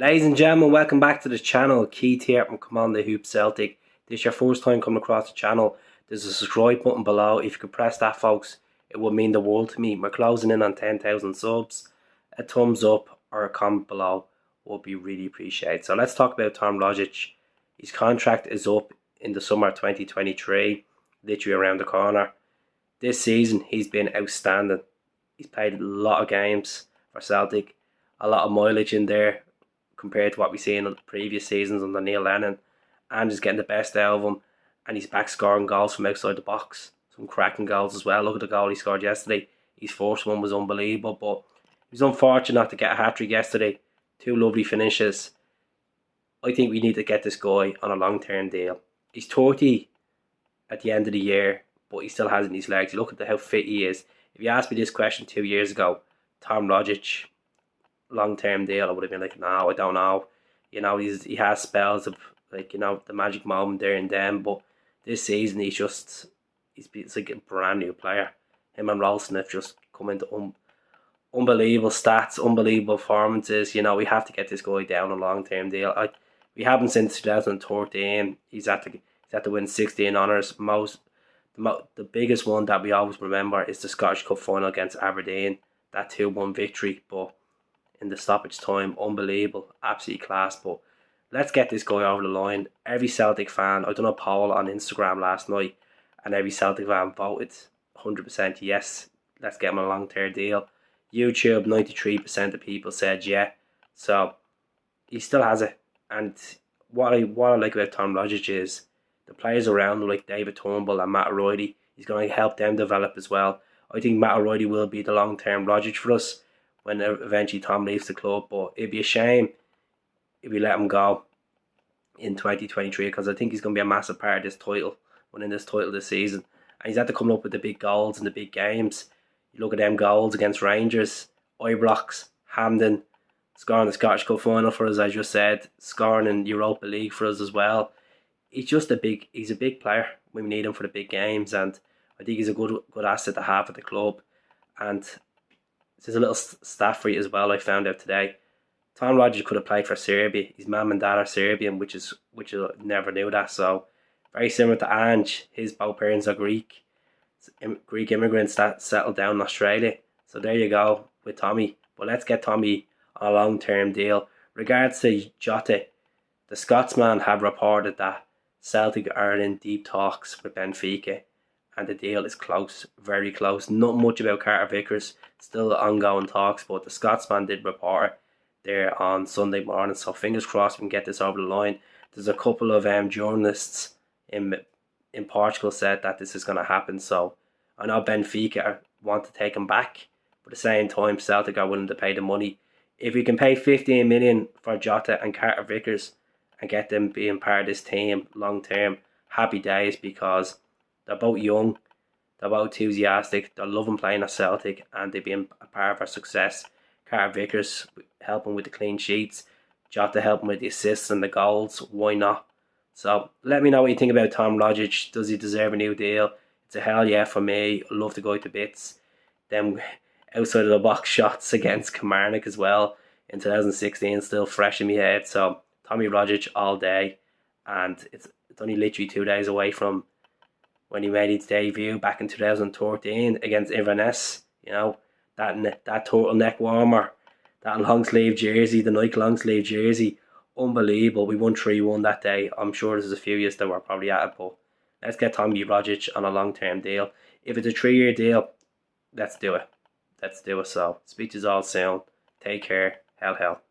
Ladies and gentlemen, welcome back to the channel. Keith here from Cmon the Hoop Celtic. This is your first time coming across the channel. There's a subscribe button below. If you could press that, folks, it would mean the world to me. We're closing in on 10,000 subs. A thumbs up or a comment below would be really appreciated. So let's talk about Tom Rogic. His contract is up in the summer 2023, literally around the corner. This season, he's been outstanding. He's played a lot of games for Celtic, a lot of mileage in there compared to what we see in the previous seasons under Neil Lennon, and he's getting the best out of him, and he's back scoring goals from outside the box, some cracking goals as well. Look at the goal he scored yesterday. His first one was unbelievable, but he was unfortunate not to get a hat-trick yesterday. Two lovely finishes. I think we need to get this guy on a long-term deal. He's 30 at the end of the year, but he still has it in his legs. You look at how fit he is. If you asked me this question 2 years ago, Tom Rogic, long-term deal, I would have been like, no, I don't know. You know, he has spells of, like, you know, the magic moment there and then, but this season it's like a brand new player. Him and Ralston have just come into unbelievable stats, unbelievable performances. You know, we have to get this guy down a long-term deal. We haven't since 2013. He's had to win 16 honours. The biggest one that we always remember is the Scottish Cup final against Aberdeen, that 2-1 victory, but in the stoppage time, unbelievable, absolutely class. But let's get this guy over the line. Every Celtic fan, I done a poll on Instagram last night, and every Celtic fan voted 100% yes, let's get him a long-term deal. YouTube, 93% of people said yeah, so he still has it. And what I like about Tom Rogic is the players around him, like David Turnbull and Matt O'Reilly, he's going to help them develop as well. I think Matt O'Reilly will be the long-term Rogic for us when eventually Tom leaves the club, but it'd be a shame if we let him go in 2023, because I think he's going to be a massive part of this title, winning this title this season. And he's had to come up with the big goals in the big games. You look at them goals against Rangers, Ibrox, Hampden, scoring the Scottish Cup final for us, as I just said, scoring in Europa League for us as well. He's a big player when we need him for the big games, and I think he's a good asset to have at the club. And there's a little stat for you as well I found out today. Tom Rogic could have played for Serbia. His mum and dad are Serbian, which I never knew that. So very similar to Ange, his both parents are Greek immigrants that settled down in Australia. So there you go with Tommy. But let's get Tommy on a long-term deal. Regards to Jota, the Scotsman have reported that Celtic are in deep talks with Benfica, and the deal is close, very close. Not much about Carter Vickers, still ongoing talks, but the Scotsman did report there on Sunday morning, so fingers crossed we can get this over the line. There's a couple of journalists in Portugal said that this is going to happen, so I know Benfica want to take him back, but at the same time Celtic are willing to pay the money. If we can pay 15 million for Jota and Carter Vickers and get them being part of this team long term, happy days, because they're both young, they're both enthusiastic, they're loving playing at Celtic, and they've been a part of our success. Carter Vickers helping with the clean sheets, Jota helping with the assists and the goals, why not? So let me know what you think about Tom Rogic. Does he deserve a new deal? It's a hell yeah for me. I love the guy to bits. Them outside of the box shots against Kilmarnock as well in 2016 still fresh in my head. So Tommy Rogic all day, and it's only literally 2 days away from when he made his debut back in 2013 against Inverness. You know, that turtleneck warmer, that long sleeve jersey, the Nike long sleeve jersey, unbelievable. We won 3-1 that day. I'm sure there's a few years that were probably at it, but let's get Tommy Rogic on a long-term deal. If it's a 3-year deal, let's do it. So speak to you all soon. Take care. Hell.